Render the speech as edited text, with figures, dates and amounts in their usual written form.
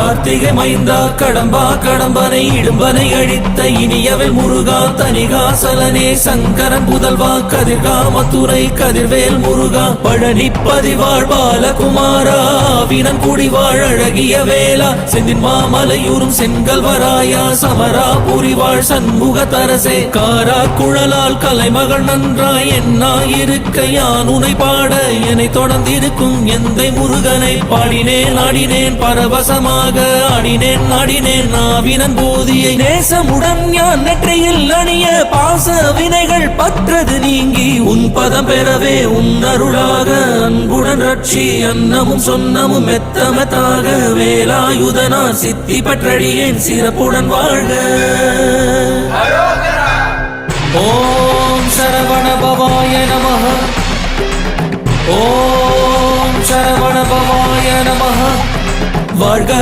கார்த்திகை மைந்தா கடம்பா கடம்பனை இடும்பனை அழித்த இனியவள் முருகா தனிகாசலனே சங்கரன் புதல்வா கதிர்காமத்துறை கதிர்வேல் முருகா பழனி பதிவாழ் பாலகுமாரா வினன் குடிவாழ் அழகிய வேளா செந்தின் மாமலையூரும் செங்கல்வராயா சமரா புரிவாழ் சண்முக தரசே காரா குழலால் கலைமகள் நன்றாய் என்னாயிருக்க யான் உனை பாட என்னை தொடர்ந்திருக்கும் எந்தை முருகனை பாடினேன் ஆடினேன் பரவசமாக ஆடினேன் நாடினேன் நாவினன் போதியை நேசமுடன் ஞான் நெற்றியில் அணிய பாச வினைகள் பற்றது நீங்கி உன் பதம் பெறவே உன் அருளாக அன்புடன் ரட்சி அன்னமும் சொன்னமும் மெத்தமத்தாக வேலாயுதனா சித்தி பற்றடியேன் சிறப்புடன் வாழ்க. ஓம் சரவண பவாய நமஹ. ஓம் சரவண பவாய நமஹ. வாழ்க.